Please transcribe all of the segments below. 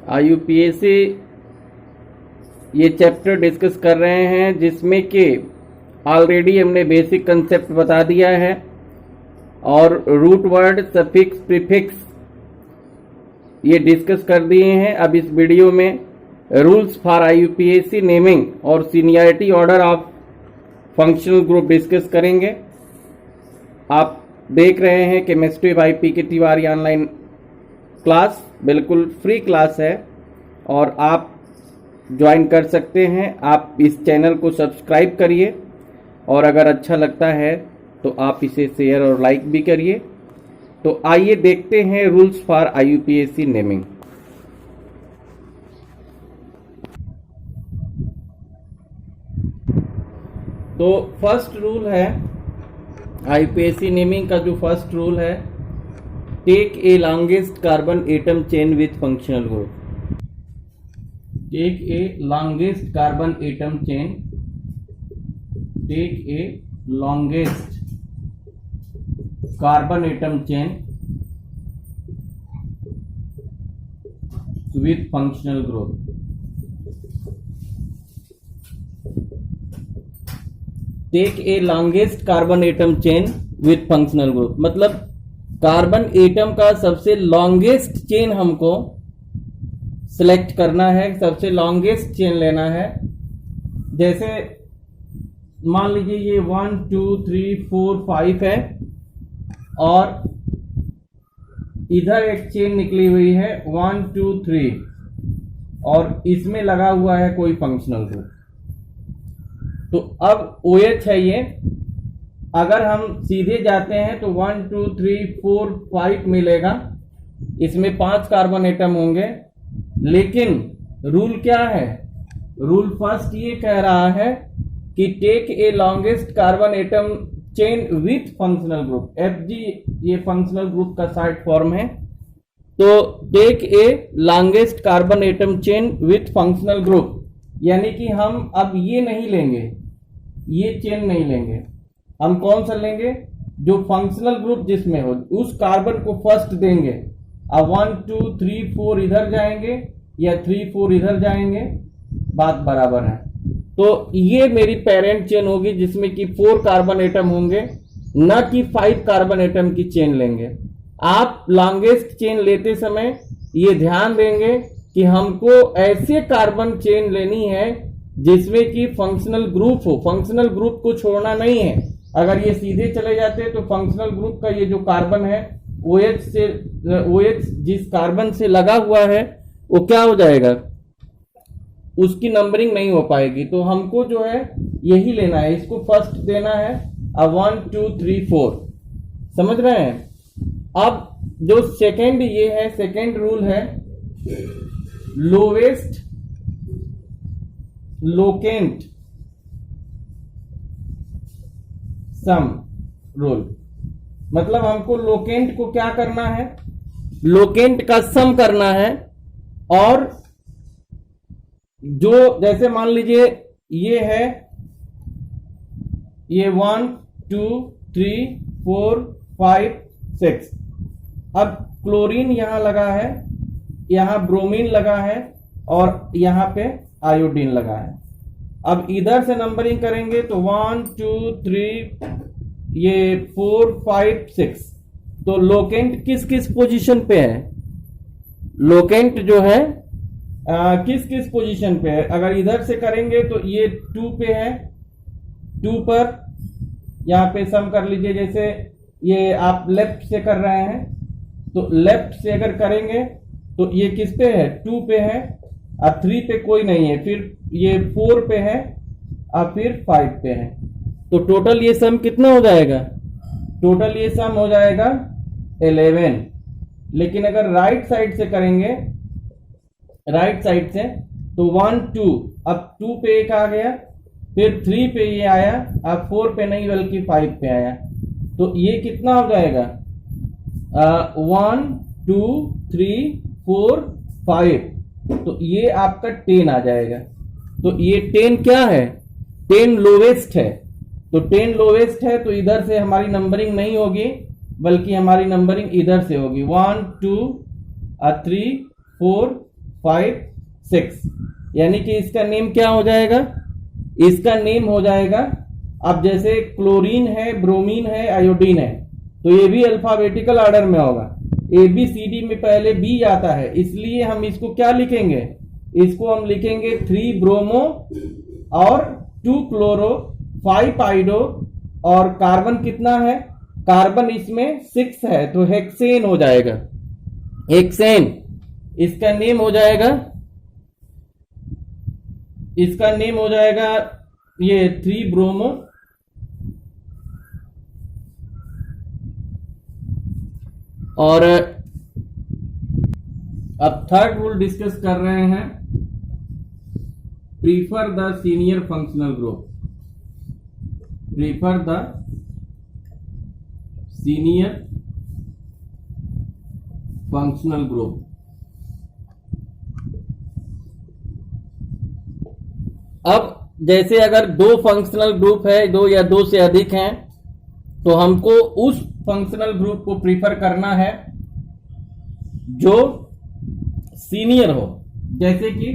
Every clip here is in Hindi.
IUPAC ये चैप्टर डिस्कस कर रहे हैं जिसमें कि ऑलरेडी हमने बेसिक कंसेप्ट बता दिया है और रूट वर्ड सफिक्स प्रीफिक्स ये डिस्कस कर दिए हैं। अब इस वीडियो में रूल्स फॉर IUPAC नेमिंग और seniority order of functional group discuss करेंगे। आप देख रहे हैं chemistry bye PK Tiwari online class बिल्कुल फ्री क्लास है और आप ज्वाइन कर सकते हैं। आप इस चैनल को सब्सक्राइब करिए और अगर अच्छा लगता है तो आप इसे शेयर और लाइक भी करिए। तो आइए देखते हैं रूल्स फॉर IUPAC नेमिंग। तो फर्स्ट रूल है IUPAC नेमिंग का, जो फर्स्ट रूल है, take a longest carbon atom chain with functional group. Take a longest carbon atom chain, take a longest carbon atom chain with functional group. Take a longest carbon atom chain with functional group मतलब कार्बन एटम का सबसे लॉन्गेस्ट चेन हमको सिलेक्ट करना है, सबसे लॉन्गेस्ट चेन लेना है। जैसे मान लीजिए ये 1 2 3 4 5 है और इधर एक चेन निकली हुई है 1 2 3 और इसमें लगा हुआ है कोई फंक्शनल ग्रुप। तो अब OH है ये। अगर हम सीधे जाते हैं तो 1 2 3 4 5 मिलेगा, इसमें 5 कार्बन एटम होंगे। लेकिन रूल क्या है? रूल फर्स्ट ये कह रहा है कि take a longest carbon atom chain with functional group. FG ये फंक्शनल ग्रुप का शॉर्ट फॉर्म है। तो take a longest carbon atom chain with functional group यानी कि हम अब ये नहीं लेंगे, ये चेन नहीं लेंगे। हम कौन सा लेंगे? जो फंक्शनल ग्रुप जिसमें हो उस कार्बन को फर्स्ट देंगे। अब 1 2 3 4 इधर जाएंगे या 3 4 इधर जाएंगे, बात बराबर है। तो ये मेरी पेरेंट चेन होगी जिसमें कि 4 कार्बन एटम होंगे, न कि 5 कार्बन एटम की चेन लेंगे। आप लॉन्गेस्ट चेन लेते समय ये ध्यान देंगे कि हमको ऐसे कार्बन चेन लेनी है जिसमें कि फंक्शनल ग्रुप हो। फंक्शनल ग्रुप को छोड़ना नहीं है। अगर ये सीधे चले जाते हैं तो फंक्शनल ग्रुप का ये जो कार्बन है OH जिस कार्बन से लगा हुआ है वो क्या हो जाएगा, उसकी नंबरिंग नहीं हो पाएगी। तो हमको जो है यही लेना है, इसको फर्स्ट देना है। अब 1 2 3 4 समझ रहे हैं। अब जो सेकेंड ये है, सेकेंड रूल है लोवेस्ट लोकेंट सम रूल। मतलब हमको लोकेंट को क्या करना है? लोकेंट का सम करना है। और जो जैसे मान लीजिए ये है, ये 1 2 3 4 5 6। अब क्लोरीन यहां लगा है, यहां ब्रोमीन लगा है और यहां पे आयोडीन लगा है। अब इधर से नंबरिंग करेंगे तो 1 2 3 ये 4 5 6। तो लोकेंट किस किस पोजीशन पे है? लोकेंट जो है किस किस पोजीशन पे है? अगर इधर से करेंगे तो ये 2 पे है, 2 पर यहां पे सम कर लीजिए। जैसे ये आप लेफ्ट से कर रहे हैं तो लेफ्ट से अगर करेंगे तो ये किस पे है? 2 पे है। अब 3 पे कोई नहीं है, फिर ये 4 पे है और फिर 5 पे है। तो टोटल ये सम कितना हो जाएगा? टोटल ये सम हो जाएगा 11। लेकिन अगर राइट साइड से करेंगे, राइट साइड से, तो 1 2, अब 2 पे एक आ गया, फिर 3 पे ये आया, अब 4 पे नहीं बल्कि 5 पे आया। तो ये कितना हो जाएगा? 1 2 3 4 5। तो ये आपका 10 आ जाएगा। तो ये 10 क्या है? 10 लोवेस्ट है। तो 10 लोवेस्ट है तो इधर से हमारी नंबरिंग नहीं होगी बल्कि हमारी नंबरिंग इधर से होगी 1 2 3 4 5 6, यानी कि इसका नेम क्या हो जाएगा, इसका नेम हो जाएगा, अब जैसे क्लोरीन है, ब्रोमीन है, आयोडीन है, तो ये भी अल्फाबेटिकल ऑर्डर में होगा। ABCD में पहले B आता है, इसलिए हम इसको क्या लिखेंगे, इसको हम लिखेंगे 3 ब्रोमो और 2 क्लोरो 5 आइडो, और कार्बन कितना है, कार्बन इसमें 6 है, तो हेक्सेन हो जाएगा, हेक्सेन। इसका नेम हो जाएगा, इसका नेम हो जाएगा ये 3 ब्रोमो और अब थर्ड रूल डिस्कस कर रहे हैं, prefer the senior functional group, prefer the senior functional group. अब जैसे अगर 2 फंक्शनल ग्रुप है, 2 या 2 से अधिक हैं, तो हमको उस फंक्शनल ग्रुप को प्रीफर करना है जो सीनियर हो। जैसे कि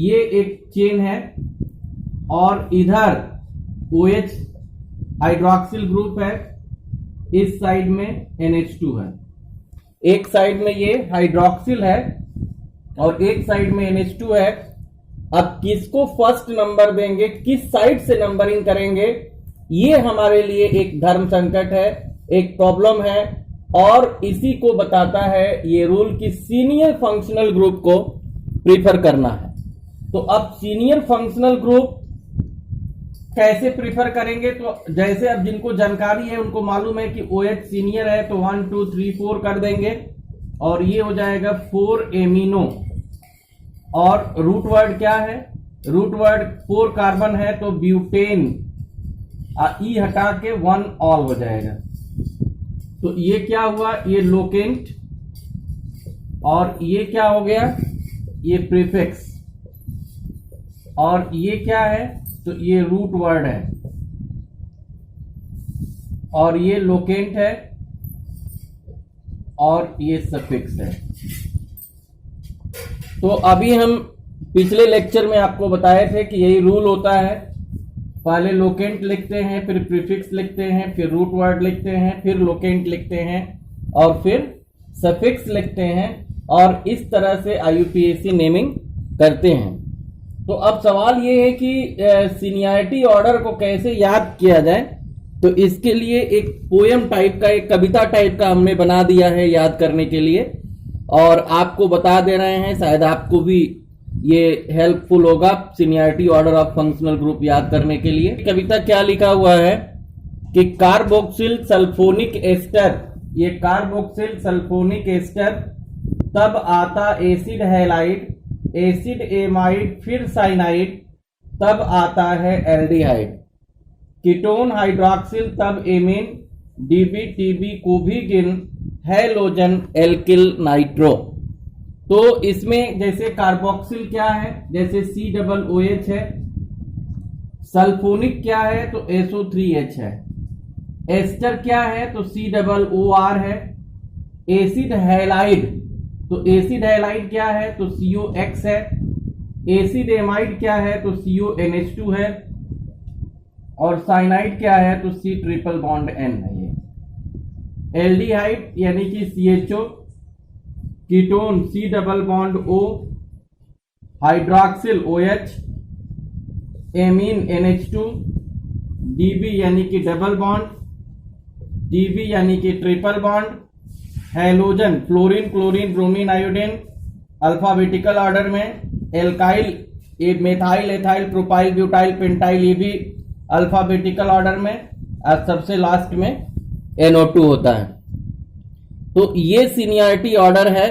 ये एक चेन है और इधर OH हाइड्रोक्सिल ग्रुप है, इस साइड में NH2 है, एक साइड में ये हाइड्रोक्सिल है और एक साइड में NH2 है। अब किसको फर्स्ट नंबर देंगे, किस साइड से नंबरिंग करेंगे, ये हमारे लिए एक धर्म संकट है, एक प्रॉब्लम है, और इसी को बताता है ये रूल कि सीनियर फंक्शनल ग्रुप को प्रीफर करना है। तो अब सीनियर फंक्शनल ग्रुप कैसे प्रीफर करेंगे, तो जैसे अब जिनको जानकारी है उनको मालूम है कि OH सीनियर है, तो 1 2 3 4 कर देंगे और ये हो जाएगा 4 एमिनो, और रूट वर्ड क्या है, रूट वर्ड 4 कार्बन है तो ब्यूटेन, ई हटा के 1 ऑल हो जाएगा। तो ये क्या हुआ, ये लोकेंट, और ये क्या हो गया, ये प्रीफिक्स, और ये क्या है, तो ये रूट वर्ड है, और ये लोकेंट है, और ये सफिक्स है। तो अभी हम पिछले लेक्चर में आपको बताए थे कि यही रूल होता है, पहले लोकेंट लिखते हैं, फिर प्रीफिक्स लिखते हैं, फिर रूट वर्ड लिखते हैं, फिर लोकेंट लिखते हैं, और फिर सफिक्स लिखते हैं, और इस तरह से IUPAC नेमिंग करते हैं। तो अब सवाल ये है कि सीनियरिटी ऑर्डर को कैसे याद किया जाए, तो इसके लिए एक पोएम टाइप का, एक कविता टाइप का हमने बना दिया है याद करने के लिए, और आपको बता दे रहे हैं, शायद आपको भी ये हेल्पफुल होगा seniority order of functional group याद करने के लिए। कविता क्या लिखा हुआ है कि कार्बोक्सिल सल्फोनिक एस्टर, ये कार्बोक्सिल सल्फोनिक एस्टर, तब आता एसिड हैलाइड, एसिड एमाइड, फिर साइनाइड, तब आता है एल्डिहाइड, कीटोन हाइड्रोक्सिल, तब एमीन, डीबी टीबी को भी गिन, हैलोजन एल्किल नाइट्रो। तो इसमें जैसे कार्बोक्सिल क्या है, जैसे COOH है, सल्फोनिक क्या है तो SO3H है, एस्टर क्या है तो COOR है, एसिड हैलाइड, तो एसिड हैलाइड क्या है तो COX है, एसिड एमाइड क्या है तो CONH2 है, और साइनाइड क्या है तो C ट्रिपल बॉन्ड N है। ये एल्डिहाइड यानी कि CHO, ketone C double bond O, hydroxyl OH, amine NH2, DB यानी कि डबल बॉन्ड, DB यानी कि triple bond, halogen fluorine chlorine bromine iodine alphabetical order में, एल्काइल ये methyl ethyl propyl butyl pentyl ये भी अल्फाबेटिकल ऑर्डर में, और सबसे लास्ट में NO2 होता है। तो ये सीनियरिटी ऑर्डर है,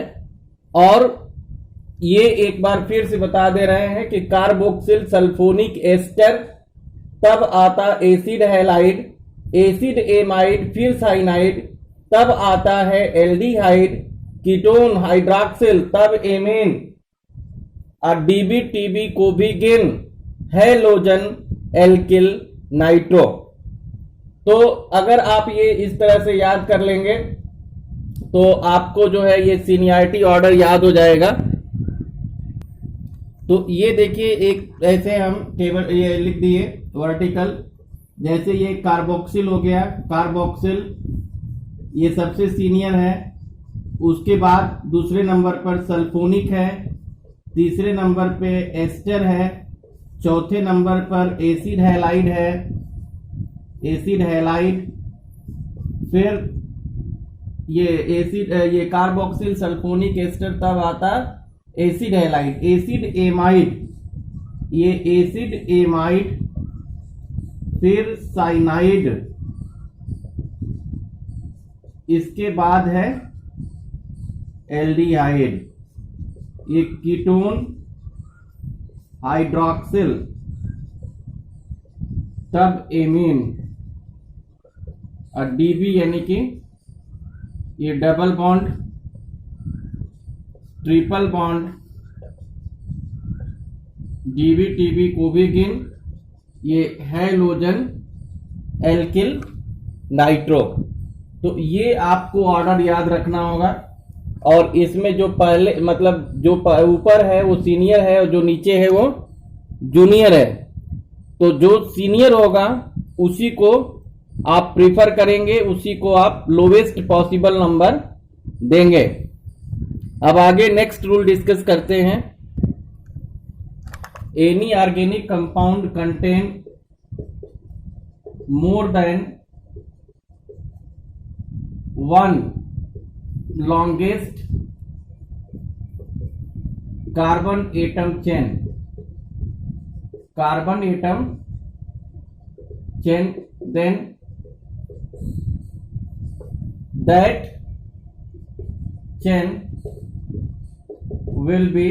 और ये एक बार फिर से बता दे रहे हैं कि कार्बोक्सिल सल्फोनिक एस्टर, तब आता एसिड हैलाइड, एसिड एमाइड, फिर साइनाइड, तब आता है एल्डिहाइड, कीटोन हाइड्रोक्सिल, तब एमीन, और डीबी टीबी को भी गिन, हैलोजन एल्किल नाइट्रो। तो अगर आप ये इस तरह से याद कर लेंगे तो आपको जो है ये सीनियरिटी ऑर्डर याद हो जाएगा तो ये देखिए, एक ऐसे हम टेबल ये लिख दिए वर्टिकल, जैसे ये कार्बोक्सिल हो गया, कार्बोक्सिल ये सबसे सीनियर है, उसके बाद दूसरे नंबर पर सल्फोनिक है, तीसरे नंबर पे एस्टर है, चौथे नंबर पर एसिड हैलाइड है, एसिड हैलाइड, फिर ये कार्बोक्सिल सल्फोनिक एस्टर तब आता एसिड हैलाइड, एसिड एमाइड, ये एसिड एमाइड, फिर साइनाइड, इसके बाद है एल्डिहाइड, ये कीटोन हाइड्रोक्सिल, तब एमीन, और डीबी यानी कि ये double bond, triple bond, dB TB को भी गिन, ये हैलोजन एल्किल नाइट्रो। तो ये आपको ऑर्डर याद रखना होगा। और इसमें जो पहले मतलब जो ऊपर है वो सीनियर है और जो नीचे है वो जूनियर है। तो जो सीनियर होगा उसी को आप प्रीफर करेंगे, उसी को आप लोवेस्ट पॉसिबल नंबर देंगे। अब आगे नेक्स्ट रूल डिस्कस करते हैं। Any organic compound contain more than one longest carbon atom chain, then that chain will be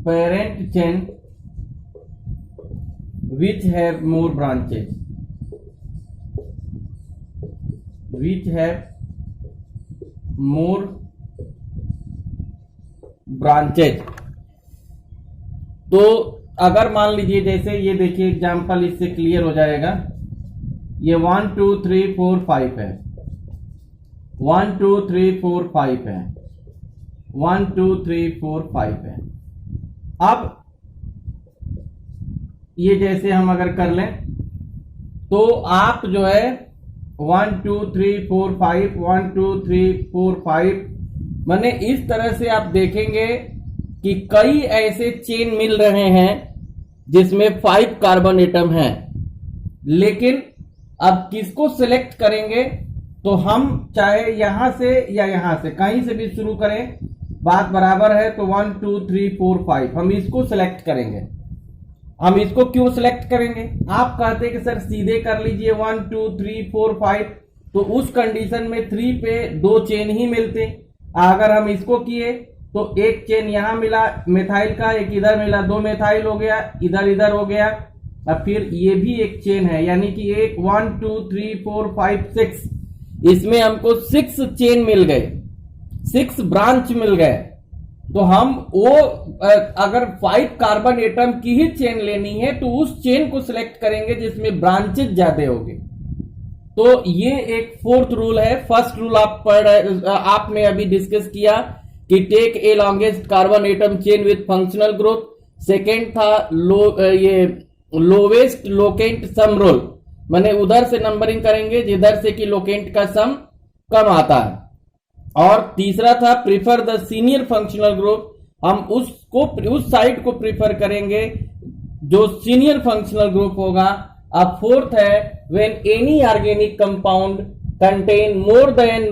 parent chain which have more branches, तो अगर मान लीजिए जैसे ये देखिए एग्जांपल, इससे क्लियर हो जाएगा। ये 1 2 3 4 5 है, 1 2 3 4 5 है, 1 2 3 4 5 है। अब ये जैसे हम अगर कर लें तो आप जो है 1 2 3 4 5 1 2 3 4 5 माने इस तरह से आप देखेंगे कि कई ऐसे चेन मिल रहे हैं जिसमें 5 कार्बन एटम हैं। लेकिन अब किसको सिलेक्ट करेंगे, तो हम चाहे यहां से या यहां से कहीं से भी शुरू करें, बात बराबर है। तो 1 2 3 4 5 हम इसको सिलेक्ट करेंगे। हम इसको क्यों सिलेक्ट करेंगे? आप कहते हैं कि सर सीधे कर लीजिए 1 2 3 4 5, तो उस कंडीशन में 3 पे 2 चेन ही मिलते। अगर हम इसको किए तो एक चेन यहां मिला मिथाइल का, एक इधर मिला, 2 मिथाइल हो गया, इधर इधर हो गया। अब फिर ये भी एक चेन है, यानी कि एक 1 2 3 4 5 6, इसमें हमको 6 चेन मिल गए, 6 ब्रांच मिल गए। तो हम वो अगर 5 कार्बन एटम की ही चेन लेनी है तो उस चेन को सिलेक्ट करेंगे जिसमें ब्रांचेज ज्यादा होंगे। तो ये एक 4th रूल है। फर्स्ट रूल आपने अभी डिस्कस किया कि take a longest carbon atom chain with functional group. Second था ये लोवेस्ट लोकेंट सम रूल, माने उधर से नंबरिंग करेंगे जिधर से कि लोकेंट का सम कम आता है। और तीसरा था prefer the senior functional group, हम उस साइड को प्रीफर करेंगे जो सीनियर फंक्शनल ग्रुप होगा। अब 4th है when any organic compound contain more than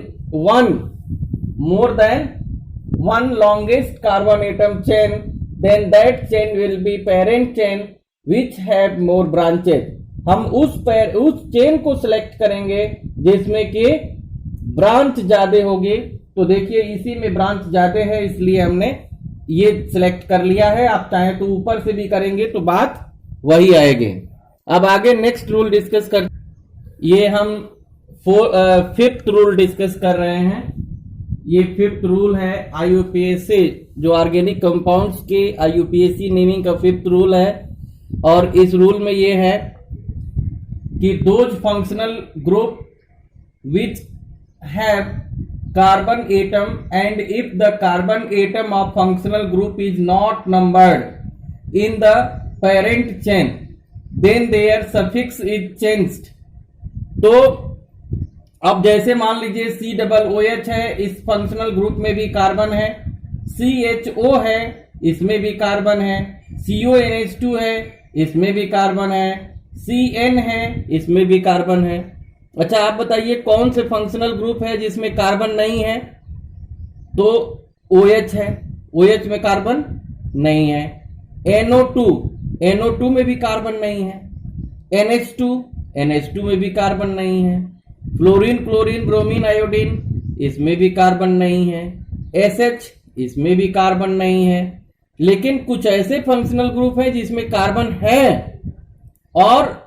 one longest carbon atom chain, then that chain will be parent chain which have more branches. हम उस चेन को सिलेक्ट करेंगे जिसमें कि ब्रांच ज्यादा होगी। तो देखिए इसी में ब्रांच ज्यादा है, इसलिए हमने ये सिलेक्ट कर लिया है। आप चाहें तो ऊपर से भी करेंगे तो बात वही आएगी। अब आगे नेक्स्ट रूल डिस्कस कर, ये हम 5th रूल डिस्कस कर रहे हैं। ये 5th रूल है IUPAC, जो ऑर्गेनिक कंपाउंड्स के IUPAC नेमिंग का 5th रूल है। और इस रूल में ये है कि those functional group which have carbon atom, and if the carbon atom of functional group is not numbered in the parent chain, then their suffix is changed. तो अब जैसे मान लीजिए COOH है, इस फंक्शनल ग्रुप में भी कार्बन है, CHO है, इसमें भी कार्बन है, CONH2 है, इसमें भी कार्बन है, CN है, इसमें भी कार्बन है। अच्छा, आप बताइए कौन से फंक्शनल ग्रुप है जिसमें कार्बन नहीं है? तो OH है, OH में कार्बन नहीं है। NO2 में भी कार्बन नहीं है। NH2 में भी कार्बन नहीं है। फ्लोरीन, क्लोरीन, ब्रोमीन, आयोडीन, इसमें भी कार्बन नहीं है। SH, इसमें भी कार्बन नहीं है। लेकिन कुछ ऐसे फंक्शनल ग्रुप हैं जिसमें कार्बन है, और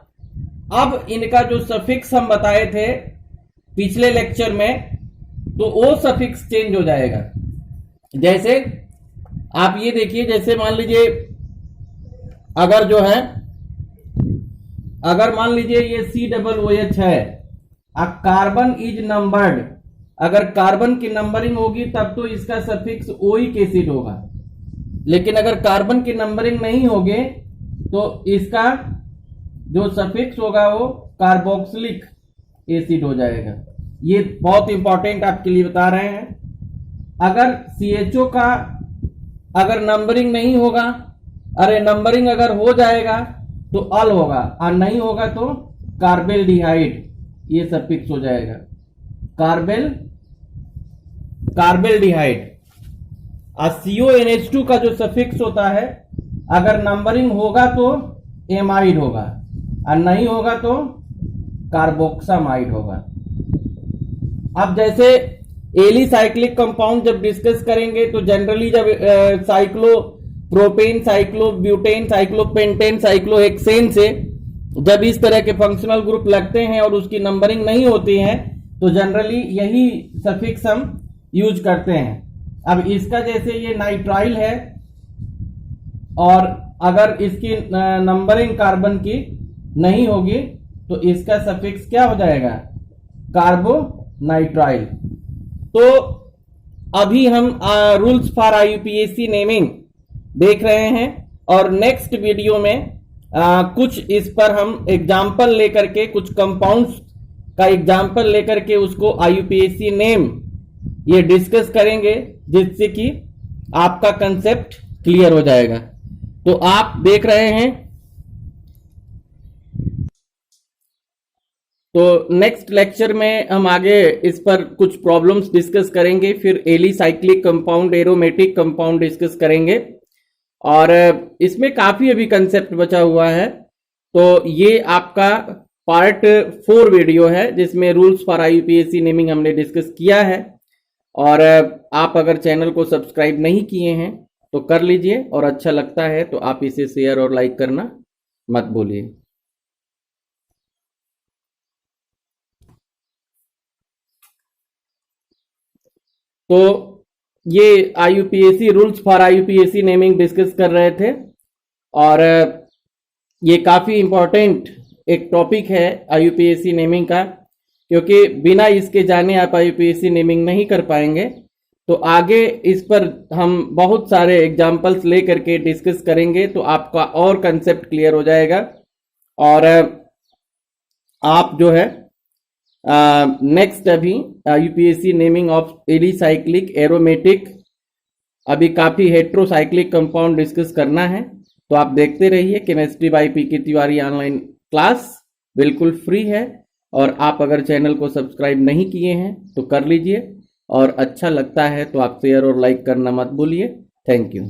अब इनका जो सफिक्स हम बताए थे पिछले लेक्चर में, तो वो सफिक्स चेंज हो जाएगा। जैसे आप ये देखिए, जैसे मान लीजिए अगर मान लीजिए ये COOH है, कार्बन इज नंबर्ड, अगर कार्बन की नंबरिंग होगी तब तो इसका सफिक्स ओइक एसिड होगा। लेकिन अगर कार्बन की नंबरिंग नहीं होगी तो इसका जो सफिक्स होगा वो कार्बोक्सिलिक एसिड हो जाएगा। ये बहुत इंपॉर्टेंट आपके लिए बता रहे हैं। अगर CHO का अगर नंबरिंग नहीं होगा, अरे नंबरिंग अगर हो जाएगा तो अल होगा, और नहीं होगा तो कार्बेल्डिहाइड, ये सफिक्स हो जाएगा कार्बेल्डिहाइड। और CONH2 का जो सफिक्स होता है, अगर नंबरिंग होगा तो एमाइड होगा, और नहीं होगा तो कार्बोक्सामाइड होगा। अब जैसे एलिसाइक्लिक कंपाउंड जब डिस्कस करेंगे तो जनरली जब साइक्लोप्रोपेन, साइक्लोब्यूटेन, साइक्लोपेंटेन, साइक्लोहेक्सेन से जब इस तरह के फंक्शनल ग्रुप लगते हैं और उसकी नंबरिंग नहीं होती है तो जनरली यही सफिक्स हम यूज करते हैं। अब इसका जैसे ये नाइट्राइल है, और अगर इसकी नंबरिंग कार्बन की नहीं होगी तो इसका सफिक्स क्या हो जाएगा? कार्बोनाइट्राइल। तो अभी हम रूल्स फॉर IUPAC नेमिंग देख रहे हैं, और नेक्स्ट वीडियो में कुछ इस पर हम एग्जाम्पल लेकर के, कुछ कंपाउंड्स का एग्जाम्पल लेकर के उसको IUPAC नेम ये डिस्कस करेंगे, जिससे कि आपका कंसेप्ट क्लियर हो जाएगा। तो आप देख रहे हैं, तो नेक्स्ट लेक्चर में हम आगे इस पर कुछ प्रॉब्लम्स डिस्कस करेंगे, फिर alicyclic compound, aromatic compound discuss करेंगे, और इसमें काफी अभी कंसेप्ट बचा हुआ है। तो ये आपका पार्ट 4 वीडियो है जिसमें रूल्स फॉर IUPAC नेमिंग हमने डिस्कस किया है। और आप अगर चैनल को सब्सक्राइब नहीं किए हैं तो कर लीजिए, और अच्छा लगता है तो आप इसे शेयर और लाइक करना मत भूलिए। तो ये IUPAC rules for IUPAC naming discuss कर रहे थे, और ये काफी इंपॉर्टेंट एक टॉपिक है IUPAC नेमिंग का, क्योंकि बिना इसके जाने आप IUPAC नेमिंग नहीं कर पाएंगे। तो आगे इस पर हम बहुत सारे एग्जाम्पल्स ले करके डिस्कस करेंगे, तो आपका और कंसेप्ट क्लियर हो जाएगा, और आप जो है नेक्स्ट अभी IUPAC naming of alicyclic, aromatic, अभी काफी हेट्रोसाइक्लिक कंपाउंड डिस्कस करना है। तो आप देखते रहिए chemistry bye PK Tiwari online class, बिल्कुल फ्री है, और आप अगर चैनल को सब्सक्राइब नहीं किए हैं तो कर लीजिए, और अच्छा लगता है तो आप शेयर और लाइक करना मत भूलिए। Thank you.